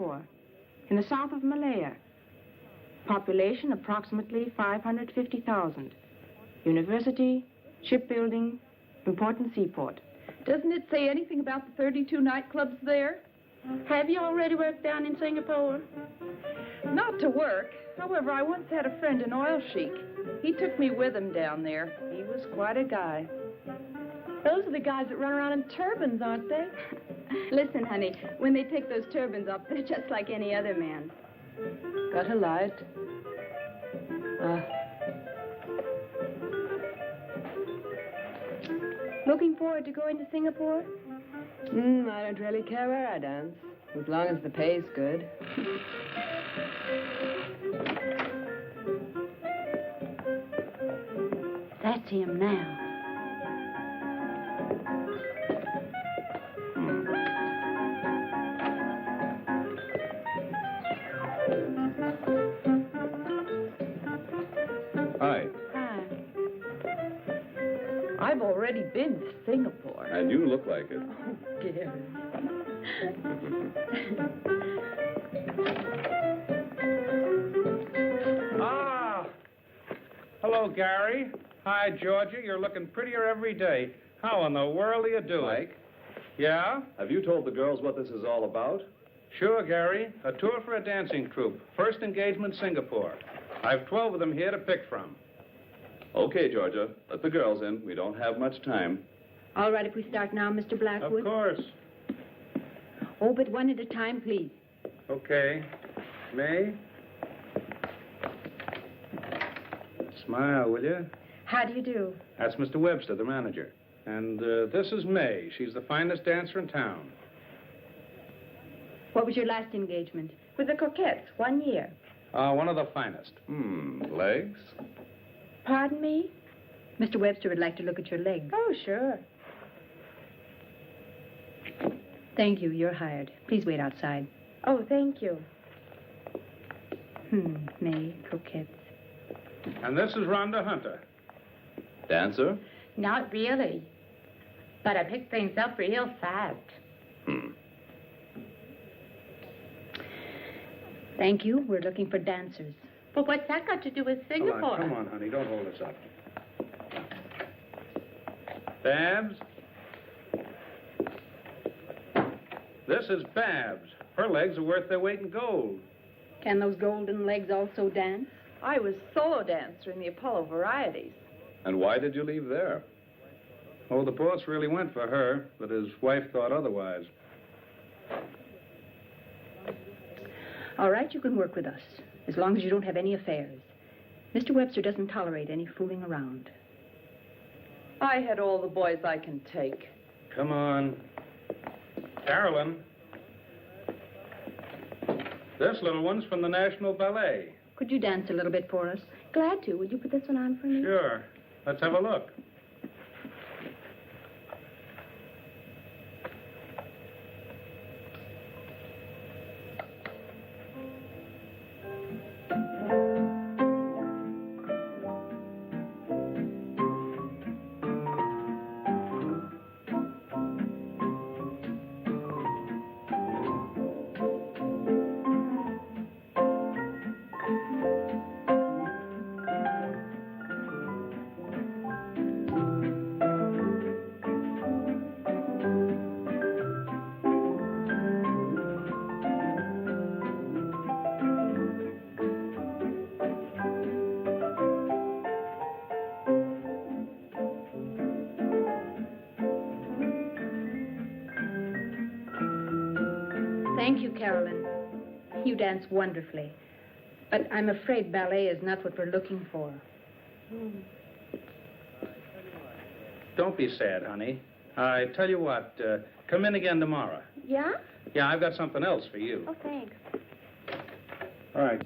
Singapore, in the south of Malaya. Population approximately 550,000. University, shipbuilding, important seaport. Doesn't it say anything about the 32 nightclubs there? Have you already worked down in Singapore? Not to work. However, I once had a friend, an oil sheik. He took me with him down there. He was quite a guy. Those are the guys that run around in turbans, aren't they? Listen, honey, when they take those turbans off, they're just like any other man. Got a light? Looking forward to going to Singapore? I don't really care where I dance, as long as the pay's good. That's him now. Hi. Hi. I've already been to Singapore. And you look like it. Oh, dear. Hello, Gary. Hi, Georgia. You're looking prettier every day. How in the world are you doing? Mike? Yeah? Have you told the girls what this is all about? Sure, Gary. A tour for a dancing troupe. First engagement, Singapore. I've 12 of them here to pick from. Okay, Georgia. Let the girls in. We don't have much time. All right, if we start now, Mr. Blackwood? Of course. Oh, but one at a time, please. Okay. May? Smile, will you? How do you do? That's Mr. Webster, the manager. And this is May. She's the finest dancer in town. What was your last engagement? With the Coquettes, 1 year. One of the finest. Legs? Pardon me? Mr. Webster would like to look at your legs. Oh, sure. Thank you. You're hired. Please wait outside. Oh, thank you. May, Coquettes. And this is Rhonda Hunter. Dancer? Not really. But I picked things up real fast. Thank you. We're looking for dancers. But what's that got to do with Singapore? Come on, honey. Don't hold us up. Babs? This is Babs. Her legs are worth their weight in gold. Can those golden legs also dance? I was solo dancer in the Apollo Varieties. And why did you leave there? Oh, the boss really went for her, but his wife thought otherwise. All right, you can work with us, as long as you don't have any affairs. Mr. Webster doesn't tolerate any fooling around. I had all the boys I can take. Come on. Carolyn. This little one's from the National Ballet. Could you dance a little bit for us? Glad to. Would you put this one on for me? Sure. Let's have a look. Thank you, Carolyn. You dance wonderfully. But I'm afraid ballet is not what we're looking for. Don't be sad, honey. I tell you what, come in again tomorrow. Yeah? Yeah, I've got something else for you. Oh, thanks. All right.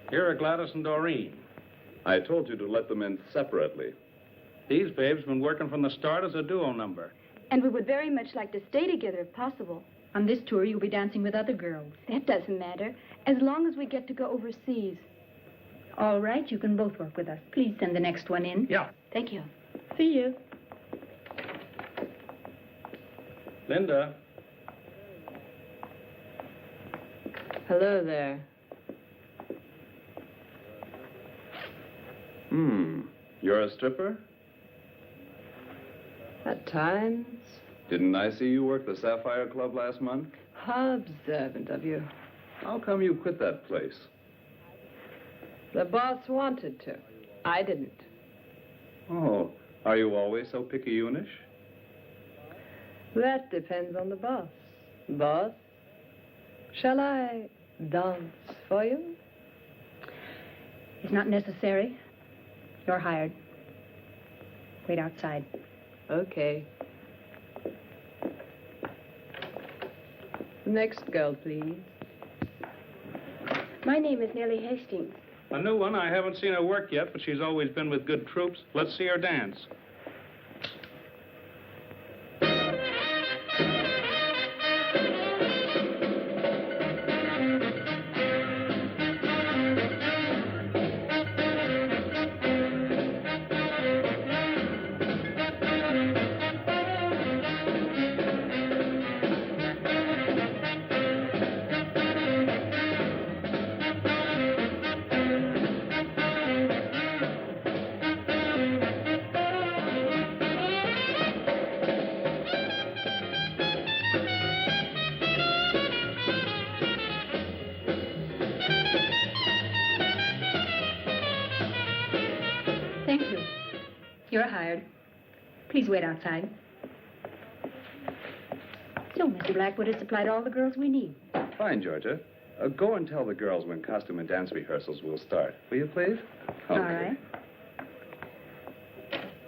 Here are Gladys and Doreen. I told you to let them in separately. These babes been working from the start as a duo number. And we would very much like to stay together if possible. On this tour, you'll be dancing with other girls. That doesn't matter, as long as we get to go overseas. All right, you can both work with us. Please send the next one in. Yeah. Thank you. See you. Linda. Hello there. You're a stripper? At times. Didn't I see you work the Sapphire Club last month? How observant of you. How come you quit that place? The boss wanted to. I didn't. Oh, are you always so picayunish? That depends on the boss. Boss, shall I dance for you? It's not necessary. You're hired. Wait outside. Okay. Next girl, please. My name is Nellie Hastings. A new one. I haven't seen her work yet, but she's always been with good troops. Let's see her dance. Thank you. You're hired. Please wait outside. So, Mr. Blackwood has supplied all the girls we need. Fine, Georgia. Go and tell the girls when costume and dance rehearsals will start. Will you, please? All right.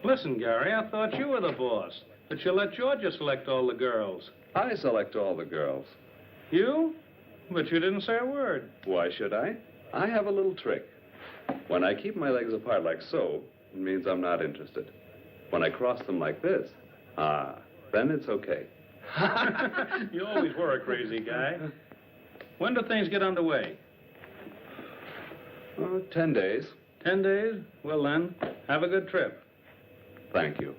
Listen, Gary, I thought you were the boss. That you let Georgia select all the girls. I select all the girls. You? But you didn't say a word. Why should I? I have a little trick. When I keep my legs apart like so, it means I'm not interested. When I cross them like this, then it's okay. You always were a crazy guy. When do things get underway? 10 days. 10 days? Well, then, have a good trip. Thank you.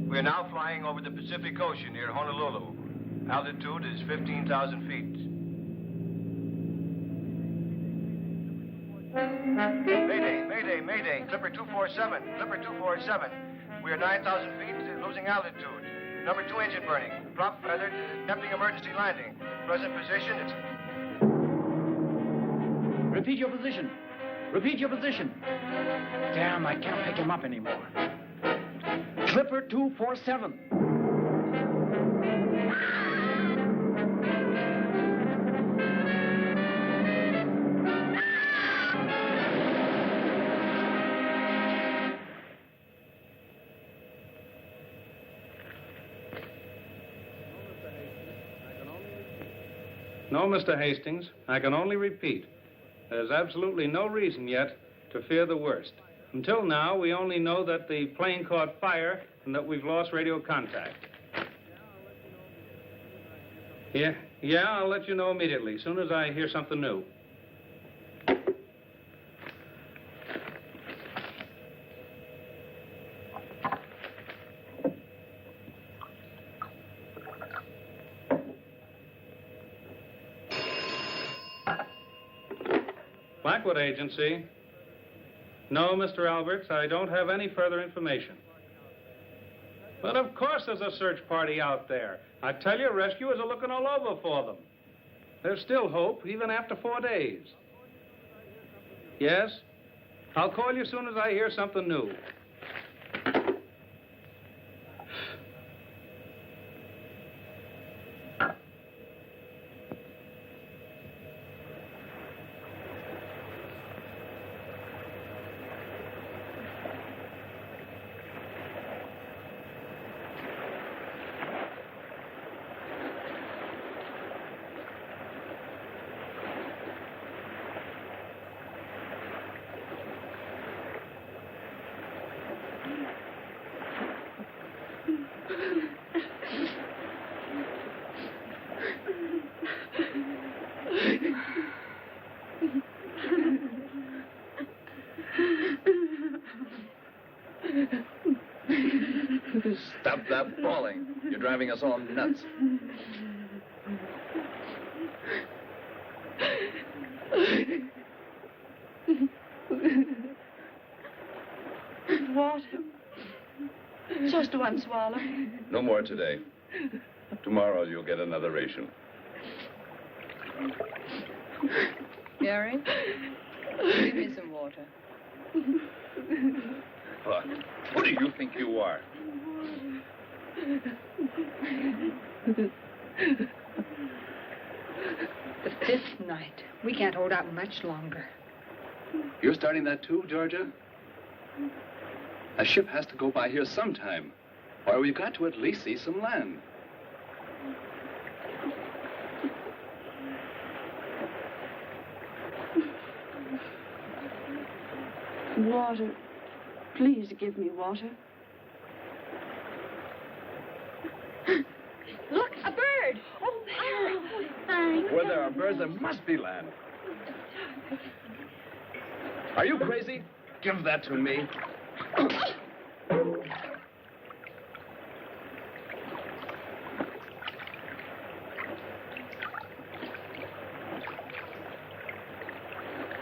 We're now flying over the Pacific Ocean near Honolulu. Altitude is 15,000 feet. Mayday, mayday, mayday. Clipper 247, Clipper 247. We are 9,000 feet, losing altitude. Number 2 engine burning. Prop feathered, attempting emergency landing. Present position is... Repeat your position. Repeat your position. Damn, I can't pick him up anymore. Clipper 247. No, Mr. Hastings, I can only repeat. There's absolutely no reason yet to fear the worst. Until now, we only know that the plane caught fire and that we've lost radio contact. Yeah, I'll let you know immediately, as soon as I hear something new. Blackwood Agency. No, Mr. Alberts, I don't have any further information. But of course there's a search party out there. I tell you, rescuers are looking all over for them. There's still hope, even after 4 days. Yes? I'll call you as soon as I hear something new. Stop that bawling. You're driving us all nuts. Water. Just one swallow. No more today. Tomorrow you'll get another ration. Gary, give me some water. What? Who do you think you are? The fifth night. We can't hold out much longer. You're starting that too, Georgia? A ship has to go by here sometime, or we've got to at least see some land. Water. Please give me water. Look, a bird. Oh, there. Oh, thanks. Where there are birds, there must be land. Are you crazy? Give that to me. Look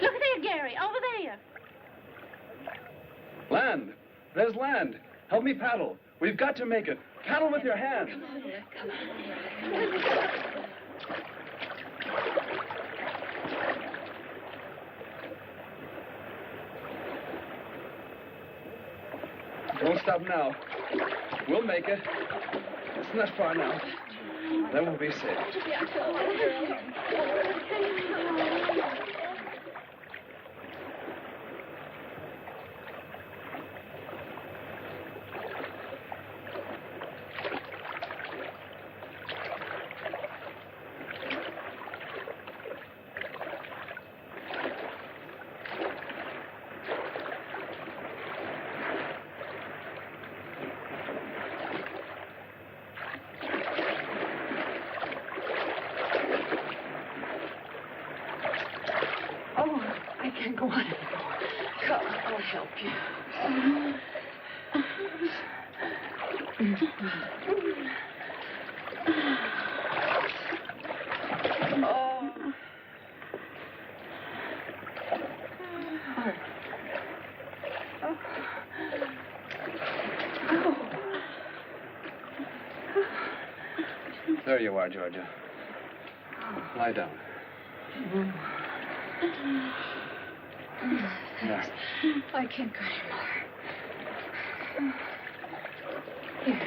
there, Gary, over there. Land. There's land. Help me paddle. We've got to make it. Paddle with your hands. Don't stop now. We'll make it. It's not far now. Then we'll be safe. Go on. Come, I'll help you. Oh. There you are, Georgia. Lie down. There. I can't go anymore. Here.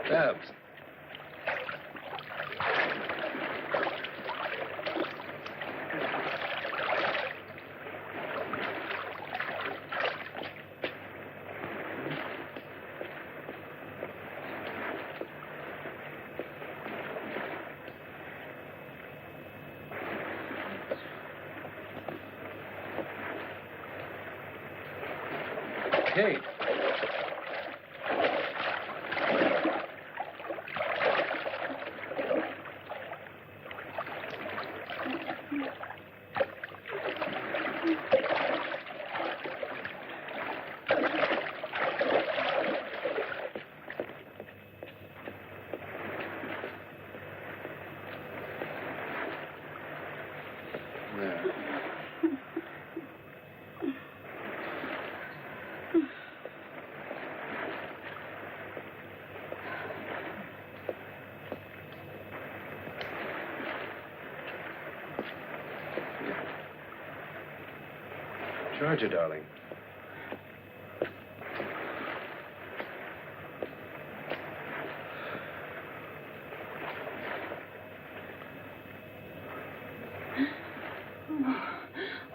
Babs. Kate. Georgia, darling.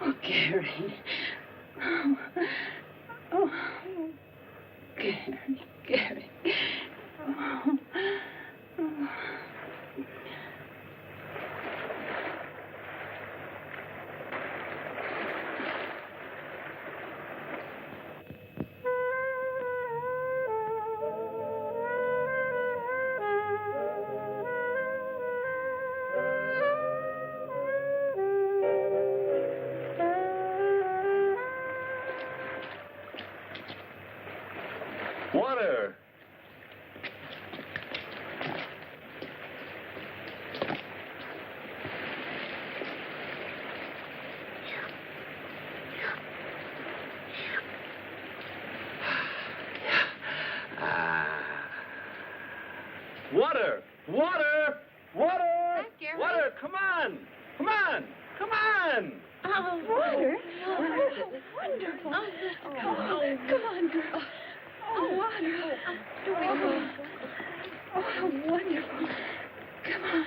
Oh, Gary. Oh, Gary. Oh. Water! Water! Water! Water! Water! Come on! Come on! Come on! Oh, water? Oh, wonderful. Come on, girl. Oh, water. Oh, wonderful. Come on.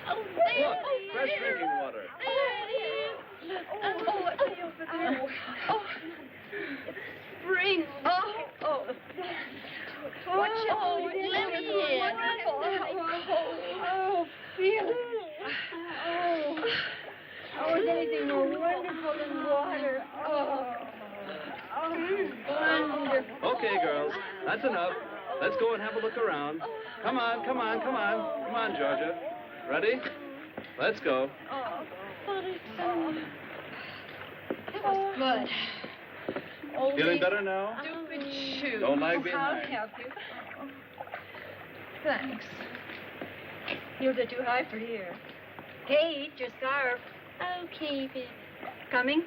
Oh, there Look, fresh drinking water. Spring. Let me in. Oh, feel it. Oh, is anything more wonderful than water? Wonderful. Okay, girls, that's enough. Let's go and have a look around. Come on, come on, come on. Come on, Georgia. Ready? Let's go. That was good. Feeling better now? Stupid shoe. Don't lag behind. I'll help you. Thanks. Heels are too high for here. Kate, your scarf. Okay, baby. Coming?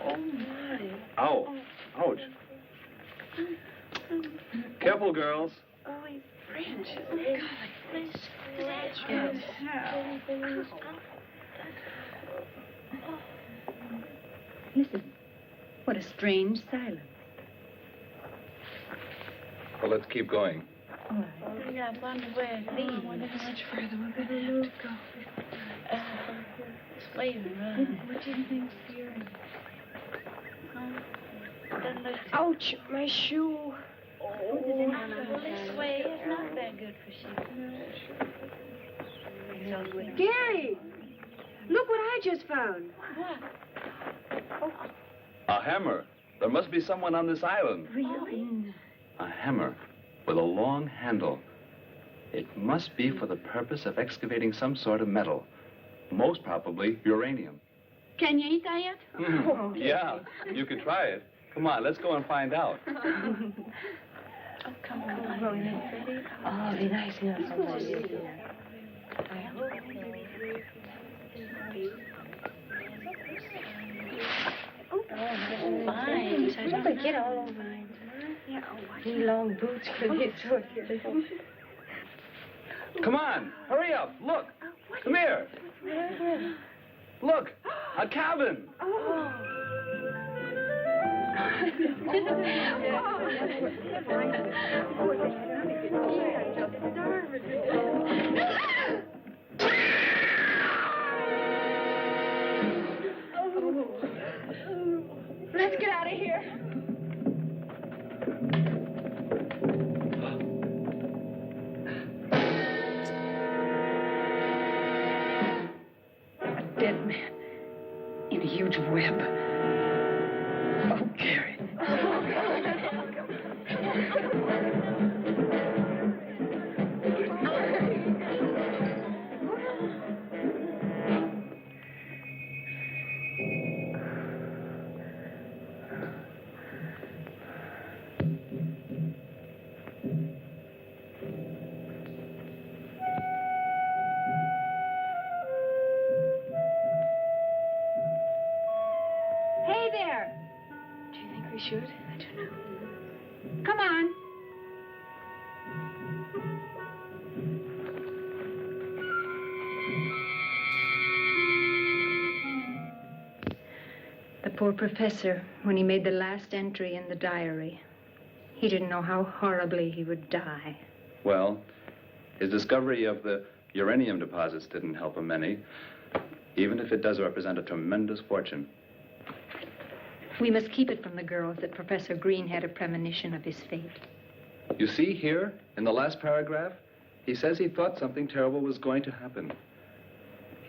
Oh, my. Ow. Ouch. Careful, girls. Oh, he's French. Listen. What a strange silence. Well, let's keep going. I wonder where it leads. I wonder how much further we're going to have to go. It's way around. What do you think's here? Ouch, my shoe. Oh, this way is not that good for shoes. Gary! Look what I just found. A hammer. There must be someone on this island. Really? A hammer with a long handle. It must be for the purpose of excavating some sort of metal. Most probably uranium. Can you eat that yet? Yeah, you can try it. Come on, let's go and find out. Oh, come on. Oh, be nice enough. Oh, fine. Don't forget all of mine. Yeah, these long boots for this sort of. Come on, hurry up. Look. Come here. Look, a cabin. Let's get out of here. A dead man in a huge web. Oh, Gary. should. I don't know. Come on. The poor professor, when he made the last entry in the diary, he didn't know how horribly he would die. Well, his discovery of the uranium deposits didn't help him any, even if it does represent a tremendous fortune. We must keep it from the girls that Professor Green had a premonition of his fate. You see here, in the last paragraph, he says he thought something terrible was going to happen.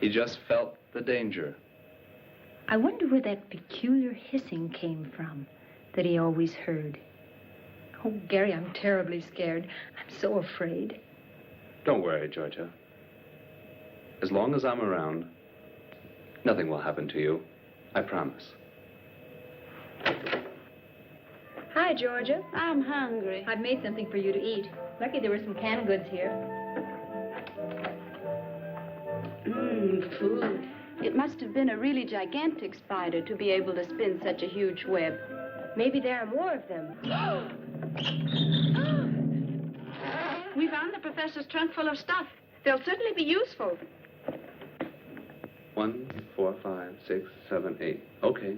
He just felt the danger. I wonder where that peculiar hissing came from that he always heard. Oh, Gary, I'm terribly scared. I'm so afraid. Don't worry, Georgia. As long as I'm around, nothing will happen to you. I promise. Hi, Georgia. I'm hungry. I've made something for you to eat. Lucky there were some canned goods here. Food. It must have been a really gigantic spider to be able to spin such a huge web. Maybe there are more of them. We found the professor's trunk full of stuff. They'll certainly be useful. 1, 4, 5, 6, 7, 8. Okay.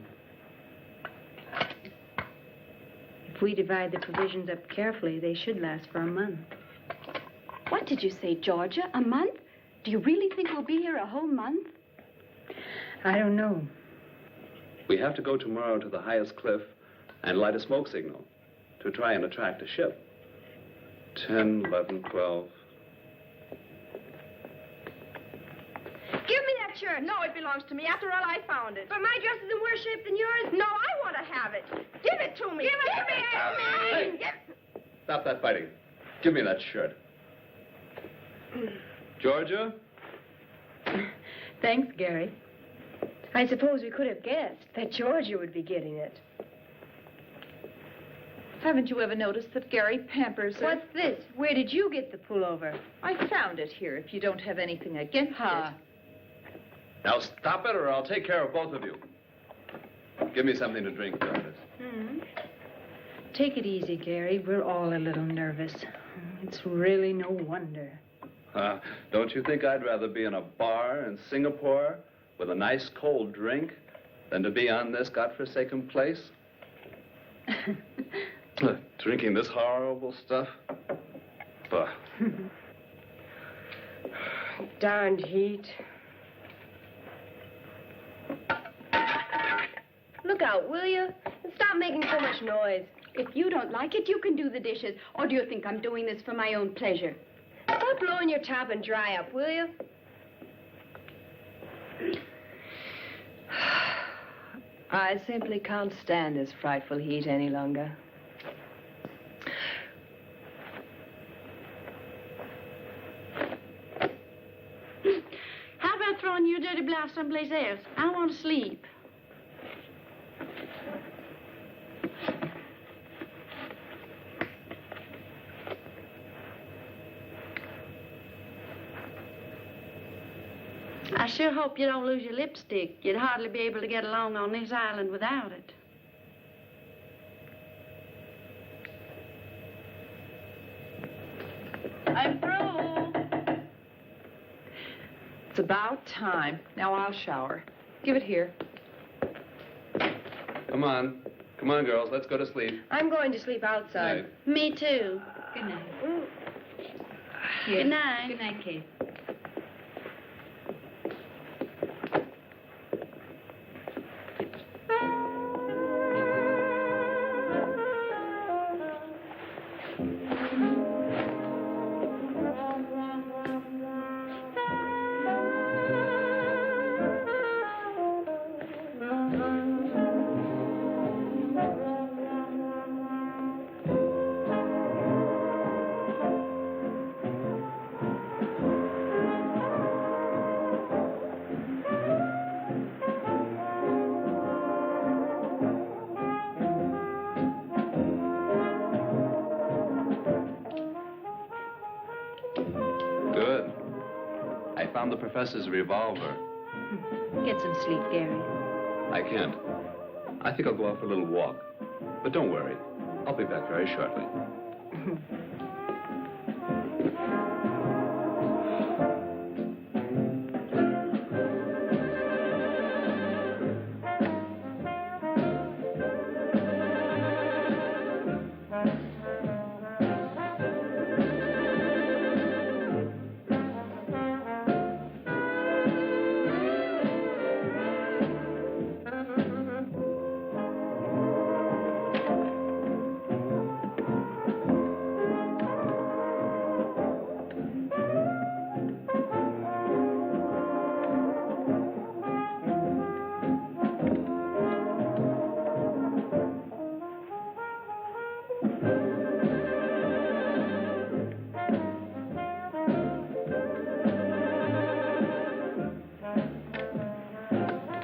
If we divide the provisions up carefully, they should last for a month. What did you say, Georgia? A month? Do you really think we'll be here a whole month? I don't know. We have to go tomorrow to the highest cliff and light a smoke signal to try and attract a ship. 10, 11, 12. Give me that shirt. No, it belongs to me. After all, I found it. But my dress is in worse shape than yours. No, I want to have it. Give it to me. Give it to me. Hey. Stop that fighting. Give me that shirt. Georgia? Thanks, Gary. I suppose we could have guessed that Georgia would be getting it. Haven't you ever noticed that Gary pampers her? What's this? Where did you get the pullover? I found it here, if you don't have anything against it. Now stop it or I'll take care of both of you. Give me something to drink, Jarvis. Take it easy, Gary. We're all a little nervous. It's really no wonder. Don't you think I'd rather be in a bar in Singapore with a nice cold drink than to be on this godforsaken place? Drinking this horrible stuff? Ugh. Darned heat. Look out, will you? And stop making so much noise. If you don't like it, you can do the dishes. Or do you think I'm doing this for my own pleasure? Stop blowing your top and dry up, will you? I simply can't stand this frightful heat any longer. How about throwing your dirty blouse someplace else? I want to sleep. I sure hope you don't lose your lipstick. You'd hardly be able to get along on this island without it. I'm through. It's about time. Now I'll shower. Give it here. Come on. Come on, girls. Let's go to sleep. I'm going to sleep outside. Night. Me too. Good night. Good night. Good night, Kate. Good. I found the professor's revolver. Get some sleep, Gary. I can't. I think I'll go out for a little walk. But don't worry. I'll be back very shortly.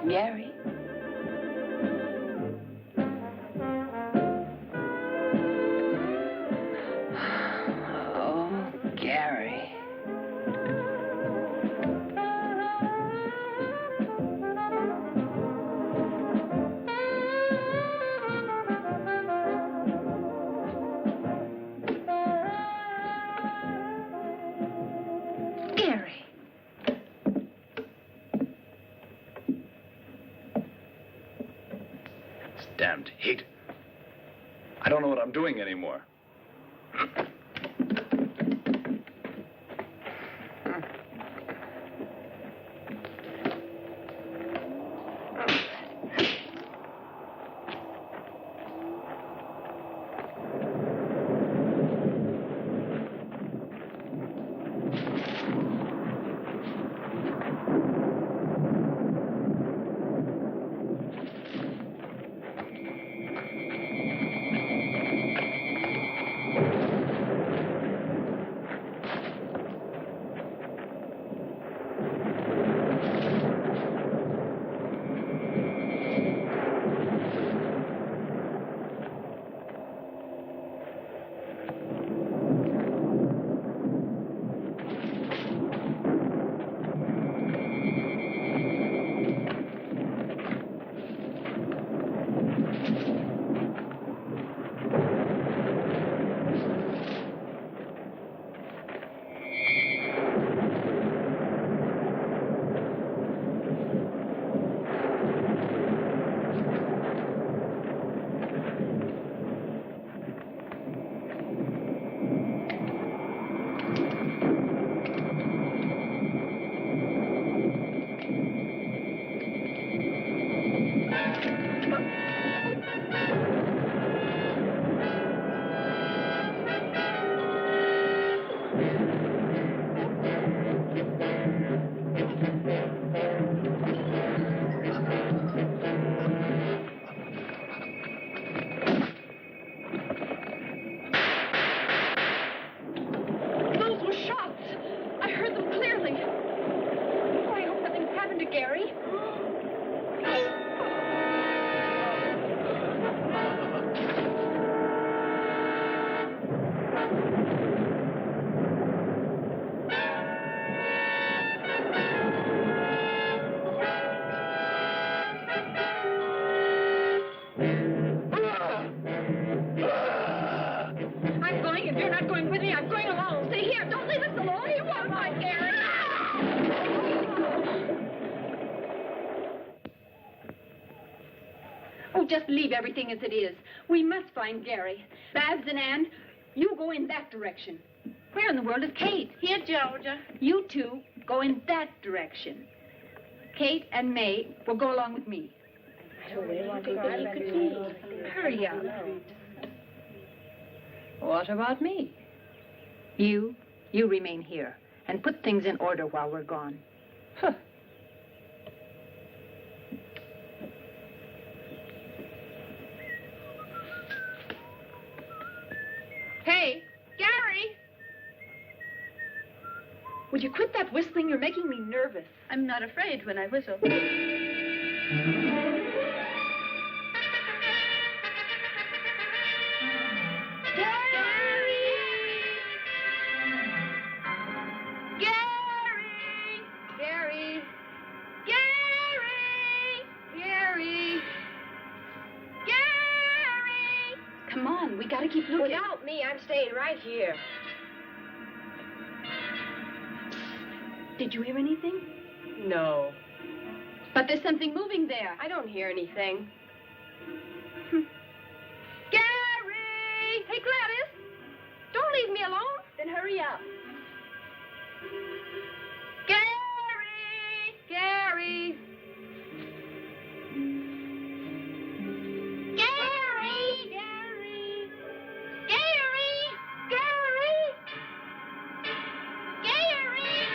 Gary? Oh, Gary. Gary. This damned heat. I don't know what I'm doing anymore. Those were shots. I heard them clearly. Oh, I hope nothing's happened to Gary. I'm going. If you're not going with me, I'm going alone. Stay here. Don't leave us alone. You won't find Gary. Oh, just leave everything as it is. We must find Gary. Babs and Ann, you go in that direction. Where in the world is Kate? Here, Georgia. You two go in that direction. Kate and May will go along with me. Hurry up. What about me? You remain here and put things in order while we're gone. Huh. Hey, Gary! Would you quit that whistling? You're making me nervous. I'm not afraid when I whistle. Look, Without me, I'm staying right here. did you hear anything? No. But there's something moving there. I don't hear anything. Gary! Hey, Gladys! Don't leave me alone. Then hurry up. Gary! Gary! Gary! Gary! Gary! Gary! Gary!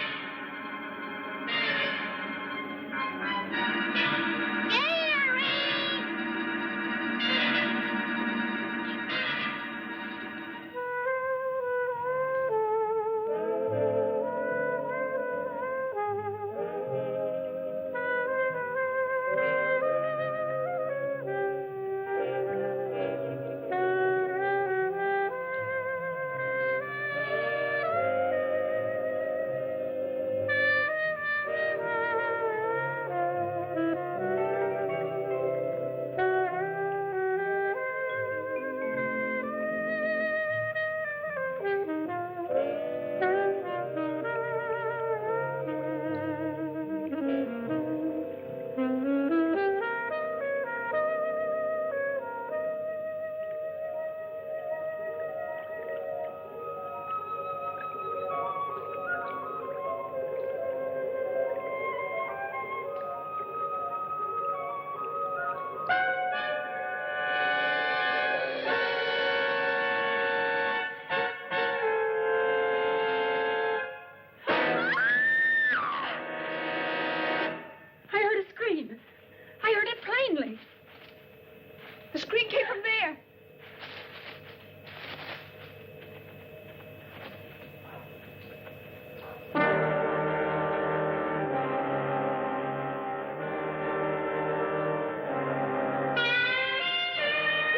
The scream came from there.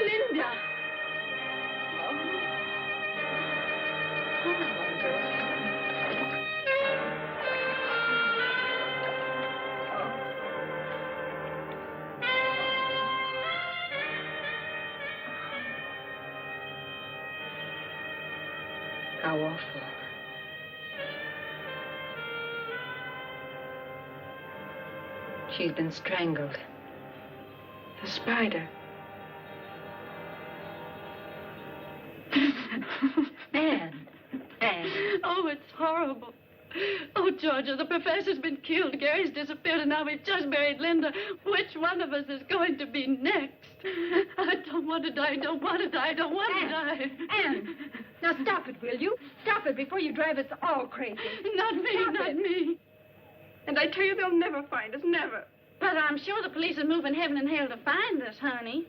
Linda. How awful. She's been strangled. The spider. Anne. Anne. Oh, it's horrible. Oh, Georgia, the professor's been killed. Gary's disappeared, and now we've just buried Linda. Which one of us is going to be next? I don't want to die. I don't want to die. I don't want to die. Anne, now stop it, will you? Stop it before you drive us all crazy. Not me, not me. And I tell you, they'll never find us, never. But I'm sure the police are moving heaven and hell to find us, honey.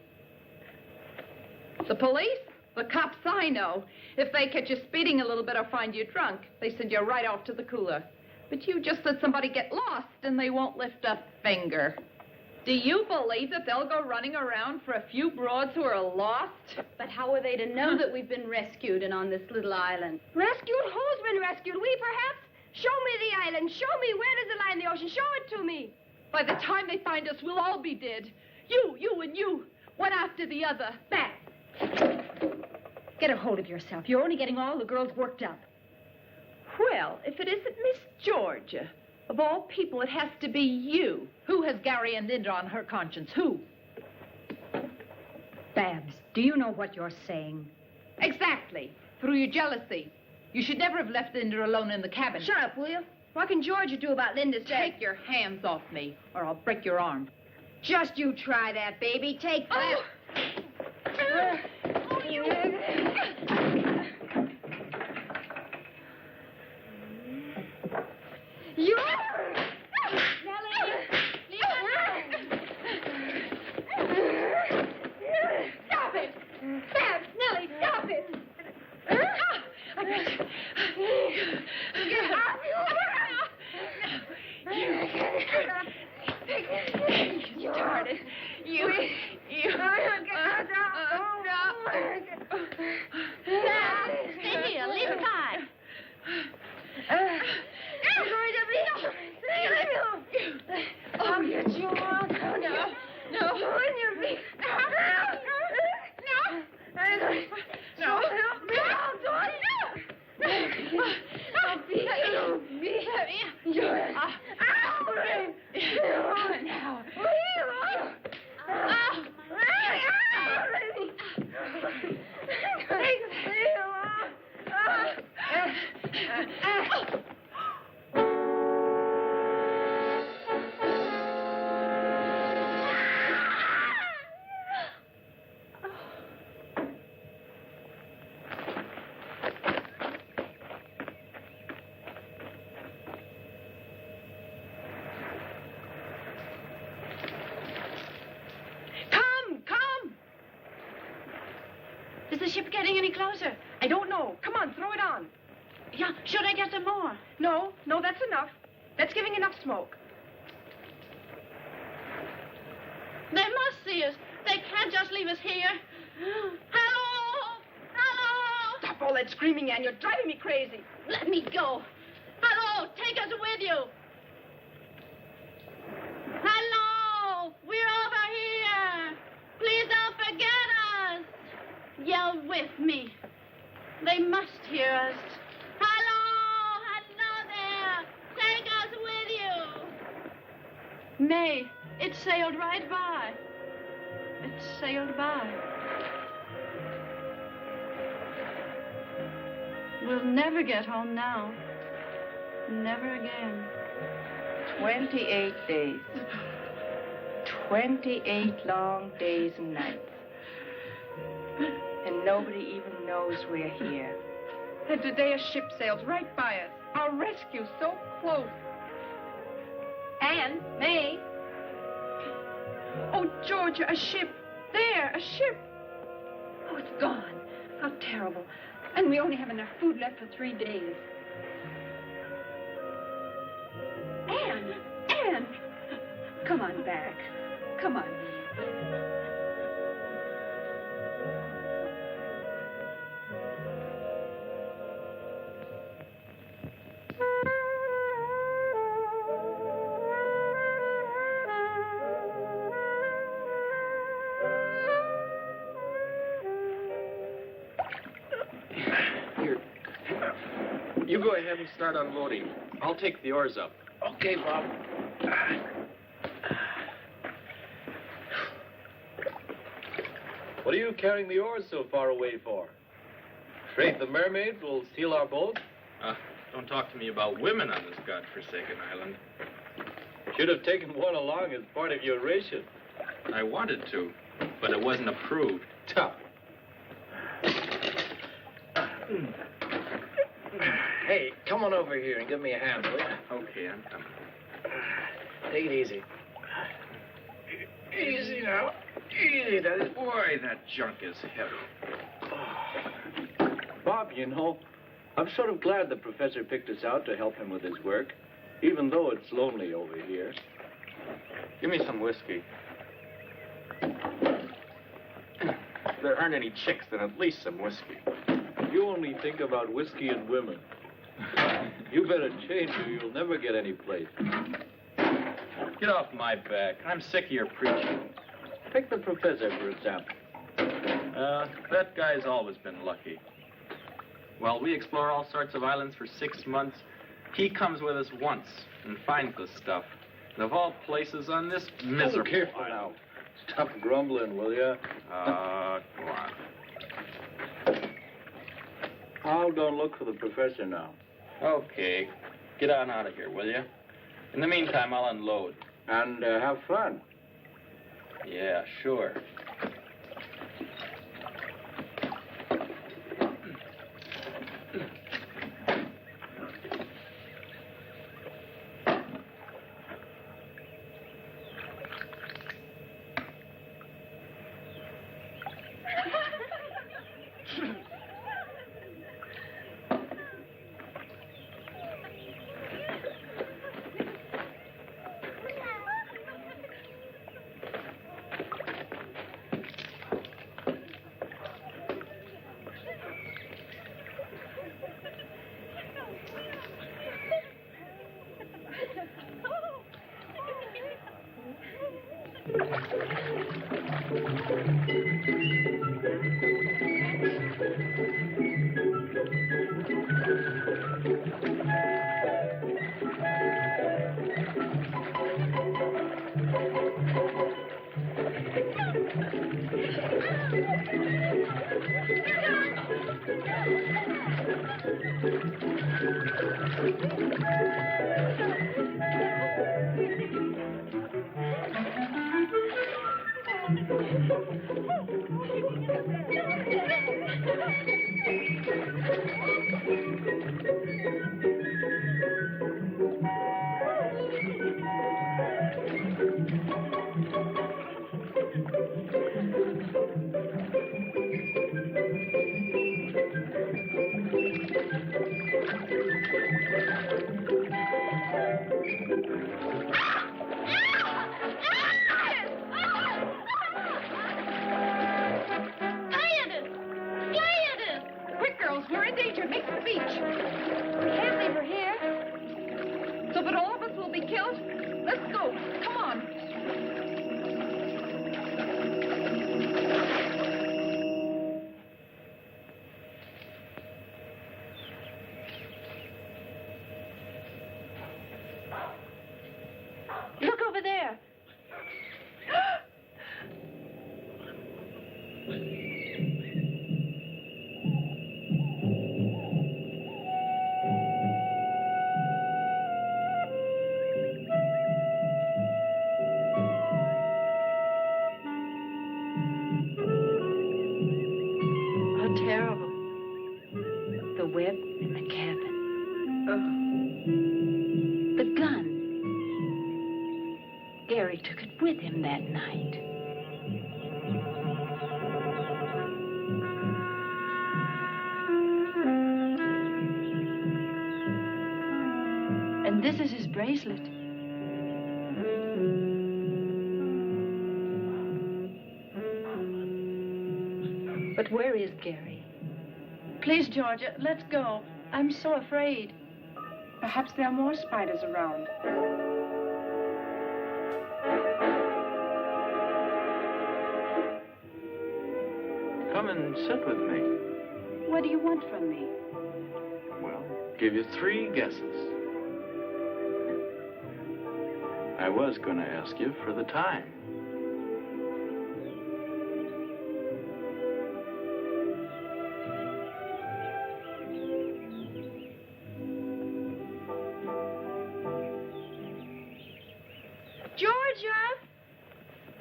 The police? The cops I know. If they catch you speeding a little bit or find you drunk, they send you right off to the cooler. But you just let somebody get lost and they won't lift a finger. Do you believe that they'll go running around for a few broads who are lost? But how are they to know that we've been rescued and on this little island? Rescued? Who's been rescued? We, perhaps? Show me the island. Show me where does it lie in the ocean. Show it to me. By the time they find us, we'll all be dead. You, and you. One after the other. Back. Get a hold of yourself. You're only getting all the girls worked up. Well, if it isn't Miss Georgia, of all people, it has to be you. Who has Gary and Linda on her conscience? Who? Babs, do you know what you're saying? Exactly. Through your jealousy. You should never have left Linda alone in the cabin. Shut up, will you? What can Georgia do about Linda's death? Take your hands off me, or I'll break your arm. Just you try that, baby. Take that. You... Stop it! Babs, Nellie, stop it! I bet you... Get off you! Started. You... Is the ship getting any closer? I don't know. Come on, throw it on. Yeah, should I get some more? No, that's enough. That's giving enough smoke. They must see us. They can't just leave us here. Hello! Hello! Stop all that screaming, Ann. You're driving me crazy. Let me go. Hello! Take us with you. Hello! We're over here. Please don't forget us. Yell with me. They must hear us. Hello! Hello there! Take us with you. May, it sailed right by. It sailed by. We'll never get home now. Never again. 28 days. 28 long days and nights. And nobody even knows we're here. And today a ship sails right by us. Our rescue so close. Anne, May. Oh, Georgia, a ship. There, a ship. Oh, it's gone. How terrible. And we only have enough food left for 3 days. Anne. Come on back. Come on. Here. You go ahead and start unloading. I'll take the oars up. Okay, Bob. What are you carrying the oars so far away for? Afraid the mermaids will steal our boat? Don't talk to me about women on this godforsaken island. Should have taken one along as part of your ration. I wanted to, but it wasn't approved. Tough. Hey, come on over here and give me a hand, will you? Okay, I'm coming. Take it easy. Easy now. Easy, that is. Boy, that junk is heavy. Bob, you know, I'm sort of glad the professor picked us out to help him with his work, even though it's lonely over here. Give me some whiskey. If there aren't any chicks, then at least some whiskey. You only think about whiskey and women. You better change or you'll never get any place. Get off my back. I'm sick of your preaching. Take the professor, for example. That guy's always been lucky. While we explore all sorts of islands for 6 months, he comes with us once and finds the stuff. And of all places on this miserable... Oh, careful now. Stop grumbling, will ya? Go on. I'll go and look for the professor now. Okay. Get on out of here, will you? In the meantime, I'll unload. And have fun. Yeah, sure. Quick, girls, we're in danger. Make the beach. We can't leave her here. So that all of us will be killed? Let's go. Come on. Look over there. How terrible. The web in the cabin. The gun. Gary took it with him that night. And this is his bracelet. But where is Gary? Please, Georgia, let's go. I'm so afraid. Perhaps there are more spiders around. Come and sit with me. What do you want from me? Well, give you 3 guesses. I was going to ask you for the time. Georgia!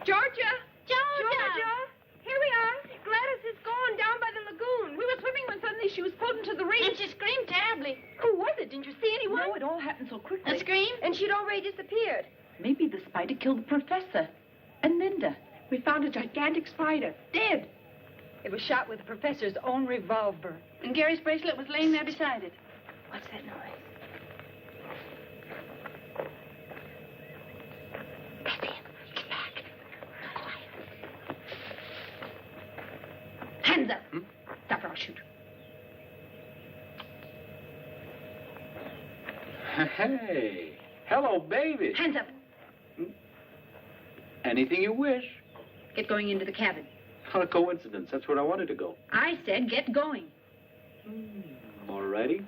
Georgia! Georgia! Here we are. Gladys is gone down by the lagoon. We were swimming when suddenly she was pulled into the reef. And she screamed terribly. Who was it? Didn't you see anyone? No, it all happened so quickly. A scream? And she'd already disappeared. Maybe the spider killed the professor. And Linda. We found a gigantic spider, dead. It was shot with the professor's own revolver. And Gary's bracelet was laying there beside it. What's that noise? That's him. He's back. Quiet. Hands up. Stop or I'll shoot. Hey, hello, baby. Hands up. Anything you wish. Get going into the cabin. What a coincidence. That's where I wanted to go. I said get going. All righty.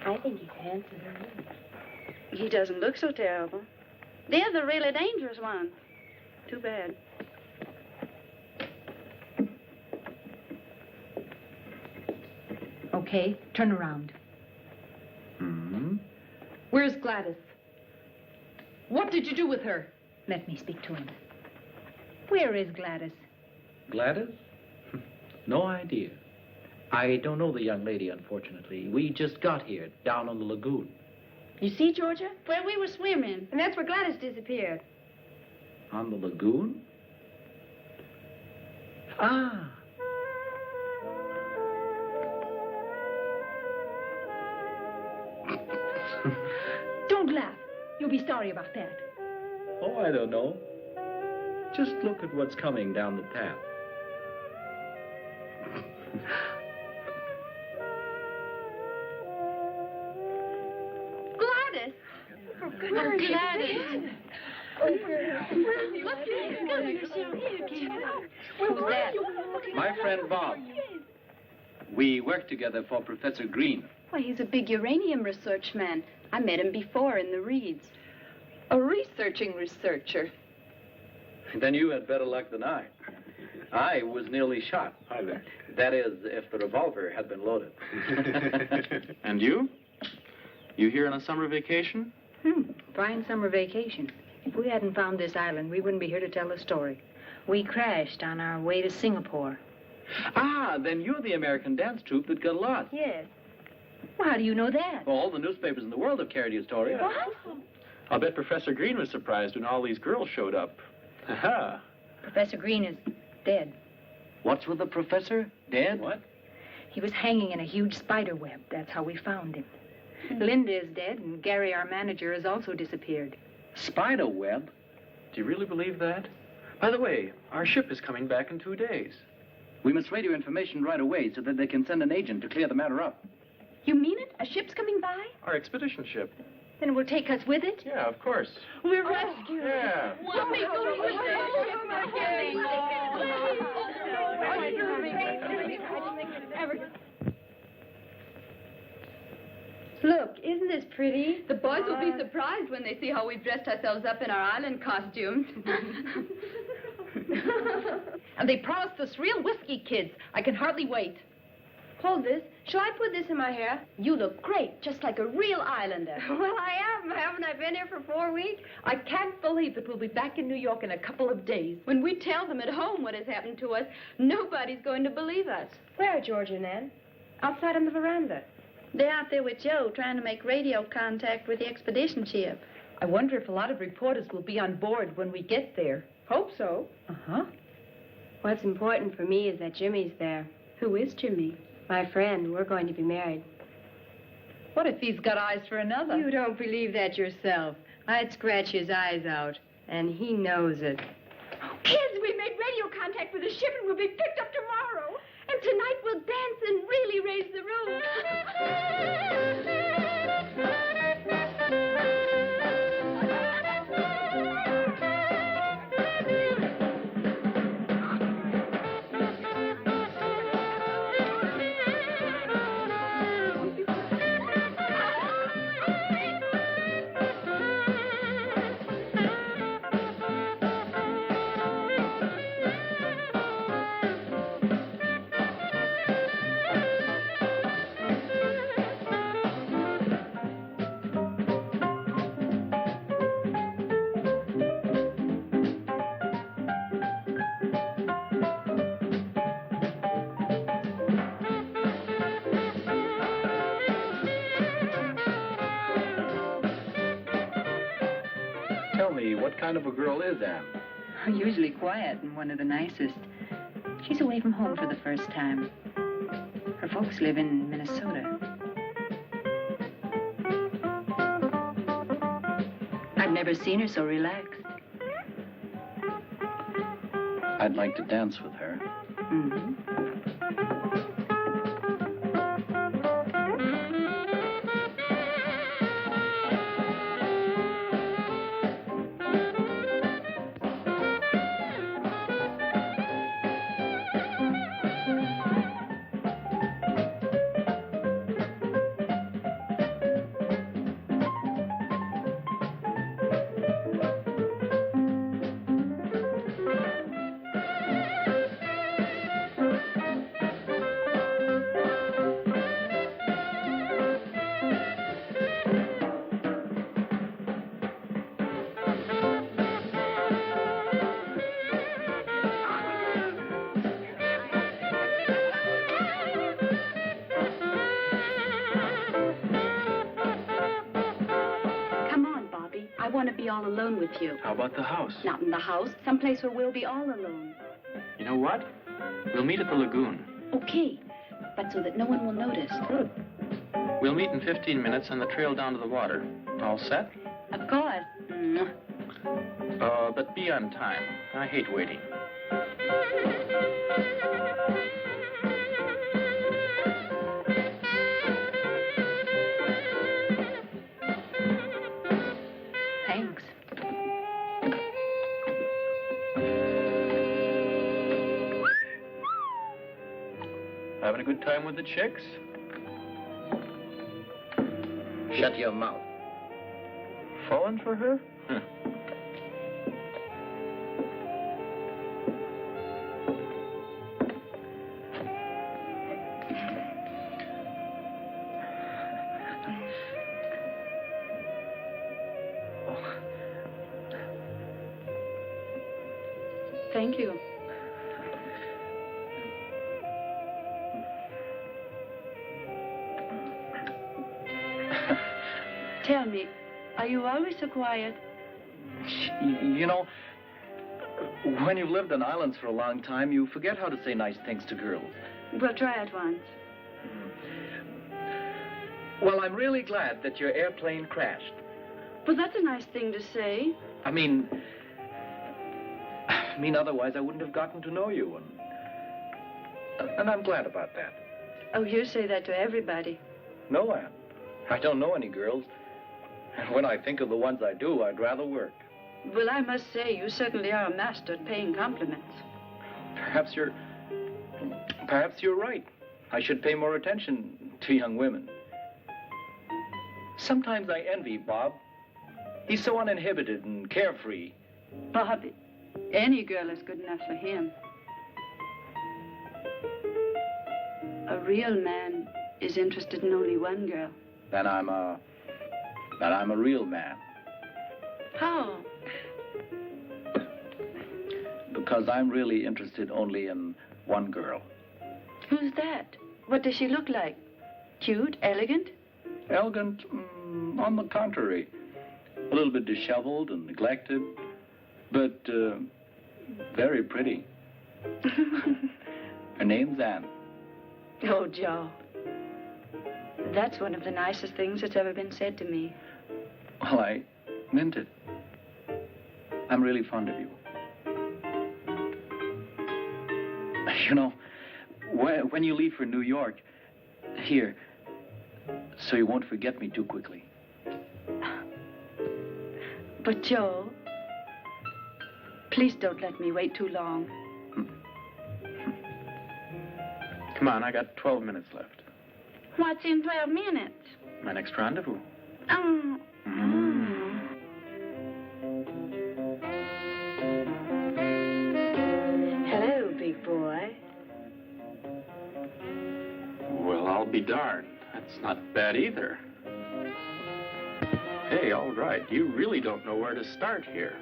I think he's handsome. He doesn't look so terrible. They're the really dangerous ones. Too bad. Okay, turn around. Where's Gladys? What did you do with her? Let me speak to him. Where is Gladys? Gladys? No idea. I don't know the young lady, unfortunately. We just got here, down on the lagoon. You see, Georgia? Where we were swimming. And that's where Gladys disappeared. On the lagoon? Ah. Don't laugh. You'll be sorry about that. Oh, I don't know. Just look at what's coming down the path. Gladys! Oh, Gladys. Who's that? My friend Bob. We work together for Professor Green. Why, he's a big uranium research man. I met him before in the reeds. A researcher. Then you had better luck than I. I was nearly shot. Hi there. That is, if the revolver had been loaded. And you? You here on a summer vacation? Fine summer vacation. If we hadn't found this island, we wouldn't be here to tell the story. We crashed on our way to Singapore. Ah, then you're the American dance troupe that got lost. Yes. Well, how do you know that? All the newspapers in the world have carried your story. What? I'll bet Professor Green was surprised when all these girls showed up. Aha. Professor Green is dead. What's with the professor? Dead? What? He was hanging in a huge spider web. That's how we found him. Linda is dead, and Gary, our manager, has also disappeared. Spider web? Do you really believe that? By the way, our ship is coming back in 2 days. We must radio information right away so that they can send an agent to clear the matter up. You mean it? A ship's coming by? Our expedition ship. Then it will take us with it? Yeah, of course. We're rescued. Yeah. Let me go with Look, isn't this pretty? The boys will be surprised when they see how we've dressed ourselves up in our island costumes. And they promised us real whiskey kids. I can hardly wait. Hold this. Shall I put this in my hair? You look great, just like a real islander. Well, I am. Haven't I been here for 4 weeks? I can't believe that we'll be back in New York in a couple of days. When we tell them at home what has happened to us, nobody's going to believe us. Where are George and Ann? Outside on the veranda. They're out there with Joe trying to make radio contact with the expedition ship. I wonder if a lot of reporters will be on board when we get there. Hope so. Uh-huh. What's important for me is that Jimmy's there. Who is Jimmy? My friend. We're going to be married. What if he's got eyes for another? You don't believe that yourself. I'd scratch his eyes out, and he knows it. Kids, we made radio contact with the ship and we'll be picked up tomorrow. And tonight we'll dance and really raise the roof. What kind of a girl is Anne? Usually quiet and one of the nicest. She's away from home for the first time. Her folks live in Minnesota. I've never seen her so relaxed. I'd like to dance with her. Mm-hmm. All alone with you. How about the house? Not in the house. Someplace where we'll be all alone. You know what? We'll meet at the lagoon. Okay, but so that no one will notice. Good. We'll meet in 15 minutes on the trail down to the water. All set? Of course. But be on time. I hate waiting. Thanks. Having a good time with the chicks? Shut your mouth. Falling for her? Thank you. Tell me, are you always so quiet? You know, when you've lived on islands for a long time, you forget how to say nice things to girls. Well, try it once. Well, I'm really glad that your airplane crashed. Well, that's a nice thing to say. I mean, otherwise I wouldn't have gotten to know you, and I'm glad about that. Oh, you say that to everybody. No, Anne. I don't know any girls. And when I think of the ones I do, I'd rather work. Well, I must say, you certainly are a master at paying compliments. Perhaps you're right. I should pay more attention to young women. Sometimes I envy Bob. He's so uninhibited and carefree. Bob, any girl is good enough for him. A real man is interested in only one girl. Then I'm a real man. How? Because I'm really interested only in one girl. Who's that? What does she look like? Cute? Elegant? Elegant? On the contrary. A little bit disheveled and neglected, but very pretty. Her name's Anne. Oh, Joe. That's one of the nicest things that's ever been said to me. Well, I meant it. I'm really fond of you. You know, when you leave for New York, here, so you won't forget me too quickly. But, Joe, please don't let me wait too long. Come on, I got 12 minutes left. What's in 12 minutes? My next rendezvous. Oh. Hello, big boy. Well, I'll be darned. That's not bad either. Hey, all right. You really don't know where to start here.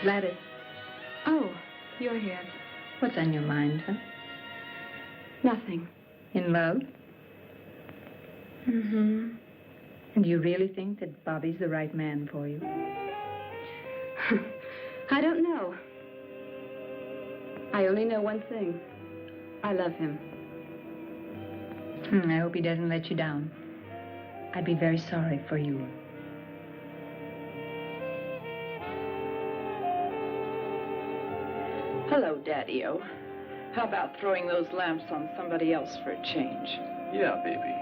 Gladys, Oh, you're here. what's on your mind, huh? Nothing. In love? Mm-hmm. And you really think that Bobby's the right man for you? I don't know. I only know one thing. I love him. I hope he doesn't let you down. I'd be very sorry for you. Hello, Daddy-O. How about throwing those lamps on somebody else for a change? Yeah, baby.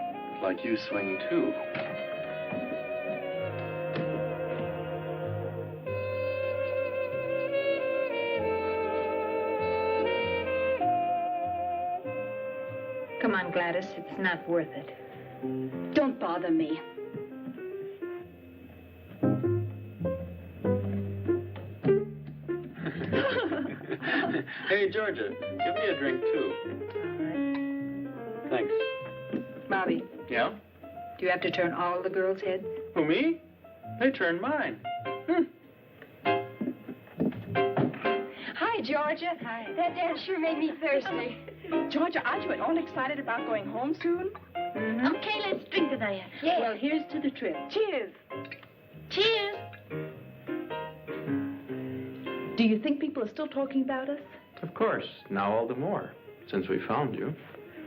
Like you swing, too. Come on, Gladys. It's not worth it. Don't bother me. Hey, Georgia, give me a drink, too. Thanks. Bobby, Yeah? do you have to turn all the girls' heads? Who, me? They turned mine. Hi, Georgia. Hi. That dance sure made me thirsty. Georgia, aren't you at all excited about going home soon? Okay, let's drink to that. Yeah. Well, here's to the trip. Cheers. Cheers. Do you think people are still talking about us? Of course. Now all the more, since we found you.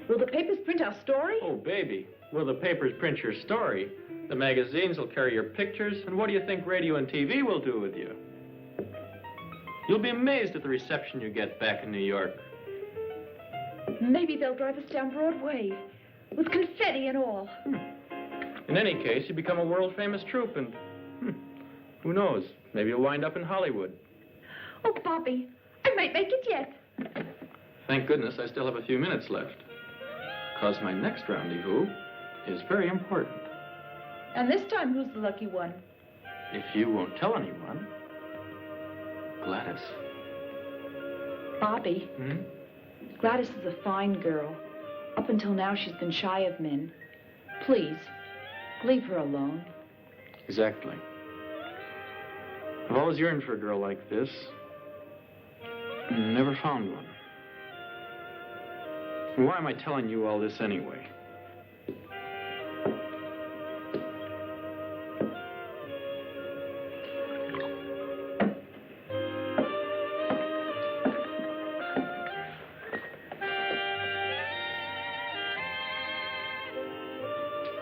Will the papers print our story? Oh, baby. Will the papers print your story? The magazines will carry your pictures, and what do you think radio and TV will do with you? You'll be amazed at the reception you get back in New York. Maybe they'll drive us down Broadway with confetti and all. In any case, you become a world-famous troupe, and who knows? Maybe you'll wind up in Hollywood. Oh, Bobby, I might make it yet. Thank goodness I still have a few minutes left, because my next rendezvous is very important. And this time, who's the lucky one? If you won't tell anyone, Gladys. Bobby, Gladys is a fine girl. Up until now, she's been shy of men. Please, leave her alone. Exactly. I've always yearned for a girl like this. Never found one. Why am I telling you all this anyway?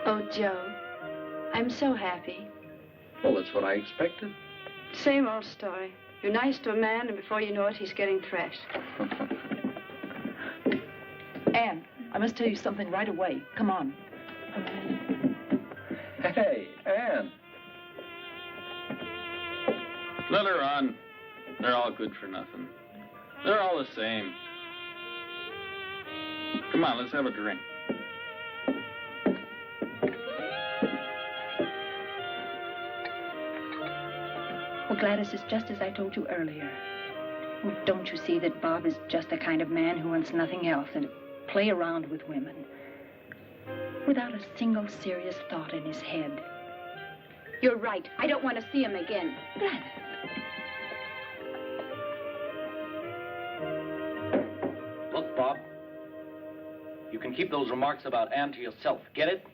Oh, Joe, I'm so happy. Well, that's what I expected. Same old story. You're nice to a man, and before you know it, he's getting thrashed. Anne, I must tell you something right away. Come on. Hey, Anne. Let her on. They're all good for nothing. They're all the same. Come on, let's have a drink. Well, Gladys, it's just as I told you earlier. Oh, don't you see that Bob is just the kind of man who wants nothing else than to play around with women without a single serious thought in his head? You're right. I don't want to see him again. Gladys. Look, Bob, you can keep those remarks about Anne to yourself. Get it?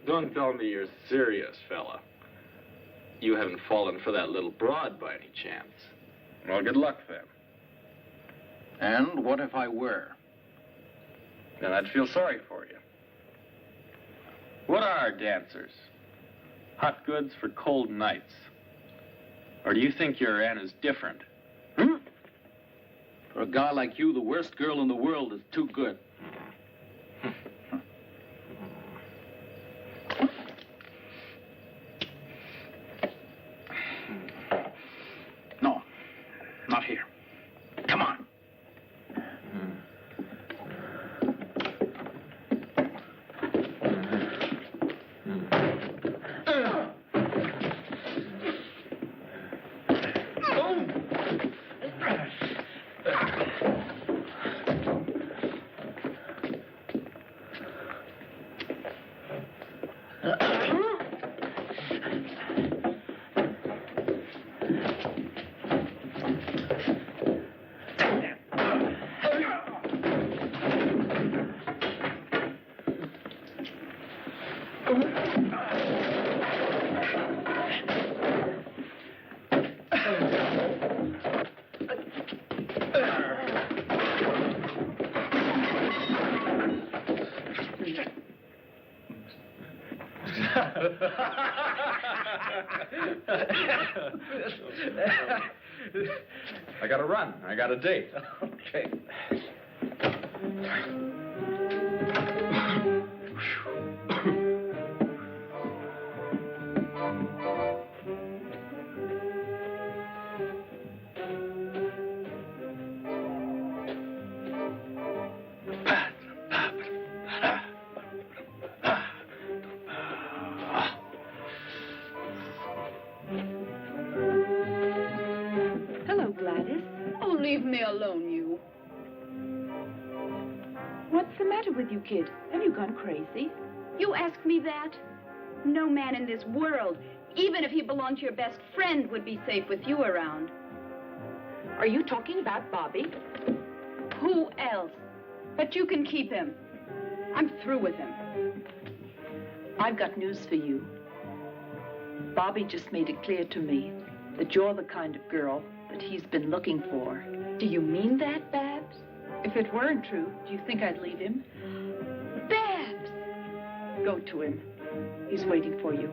Don't tell me you're serious, fella. You haven't fallen for that little broad by any chance. Well, good luck, then. And what if I were? Then I'd feel sorry for you. What are dancers? Hot goods for cold nights. Or do you think your Anne is different? For a guy like you, the worst girl in the world is too good. No, not here. Come on. I gotta run. I got a date. Okay. Hello, Gladys. Oh, leave me alone, you. What's the matter with you, kid? Have you gone crazy? You ask me that? No man in this world, even if he belonged to your best friend, would be safe with you around. Are you talking about Bobby? Who else? But you can keep him. I'm through with him. I've got news for you. Bobby just made it clear to me that you're the kind of girl that he's been looking for. Do you mean that, Babs? If it weren't true, do you think I'd leave him? Babs! Go to him. He's waiting for you.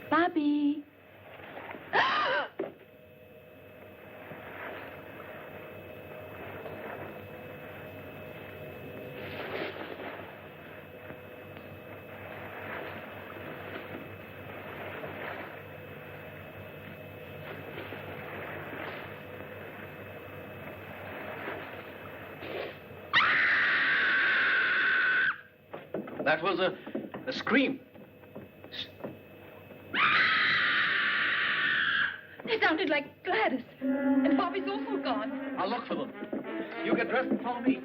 Bobby. That was a scream. They sounded like Gladys. And Bobby's also gone. I'll look for them. You get dressed and follow me.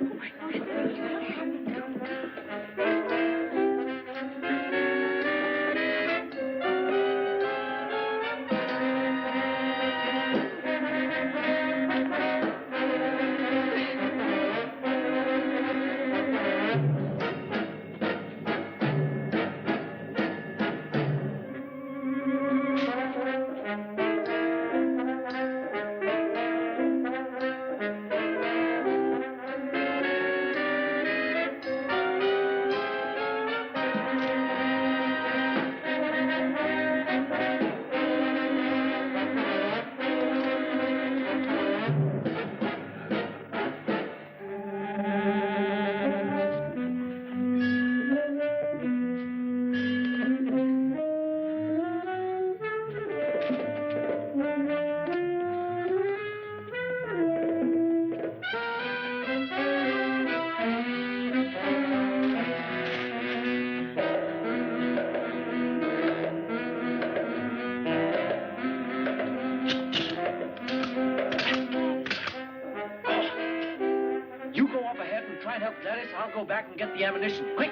Gladys, I'll go back and get the ammunition. Quick!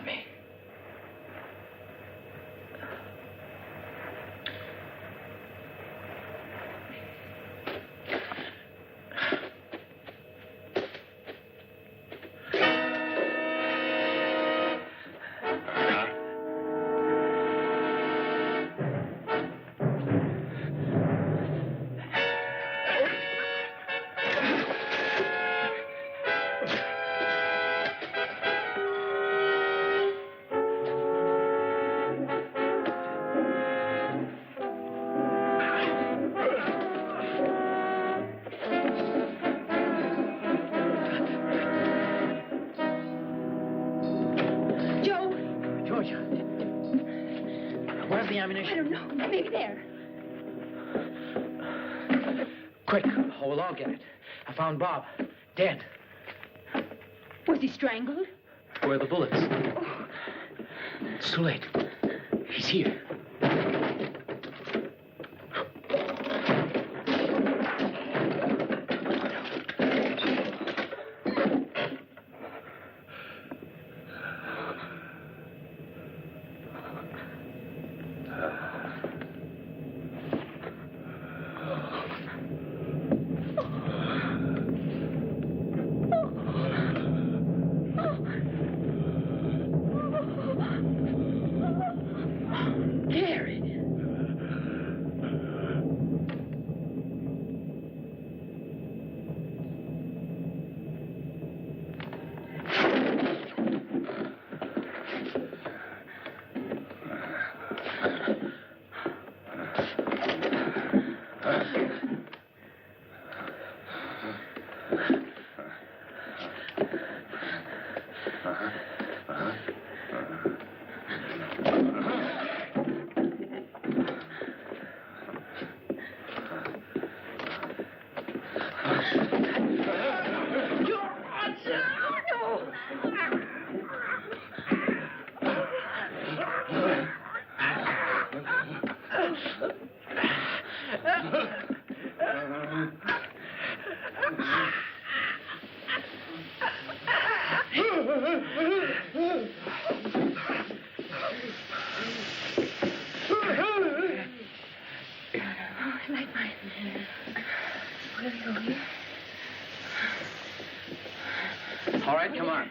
me. I don't know. Maybe there. Quick. Oh, we'll all get it. I found Bob. Dead. Was he strangled? Where are the bullets? Oh. It's too late. He's here. All right, come on.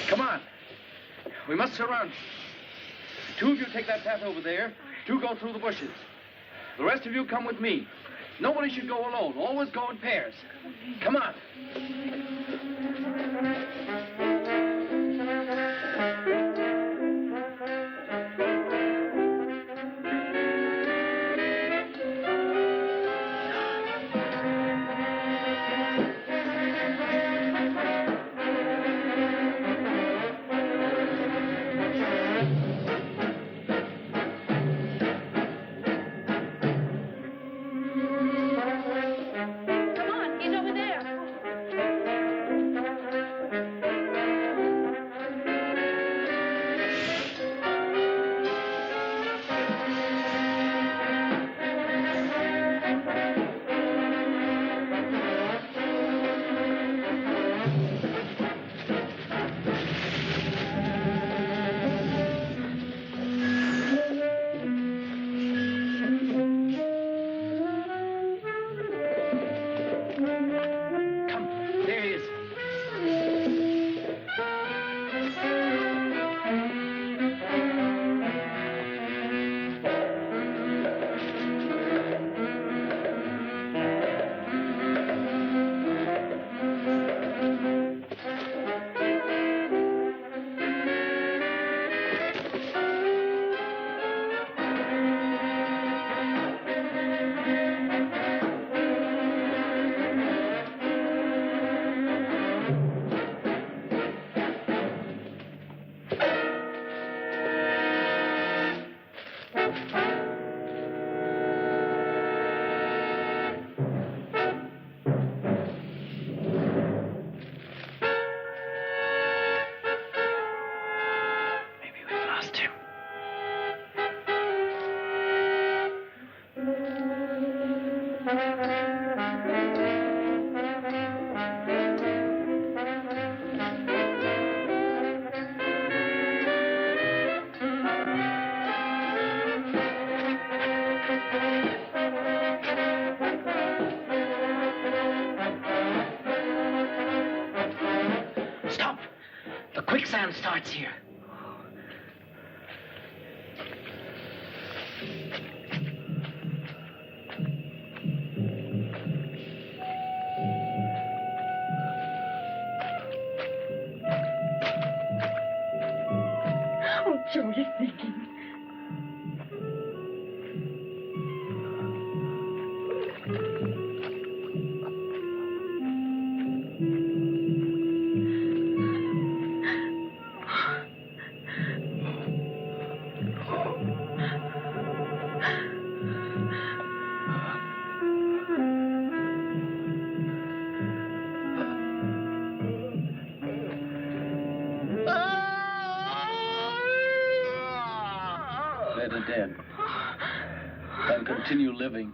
Come on. We must surround you. Two of you take that path over there. Two go through the bushes. The rest of you come with me. Nobody should go alone. Always go in pairs. Come on. quicksand starts here. Oh, Joe, you're thinking. Better dead than continue living.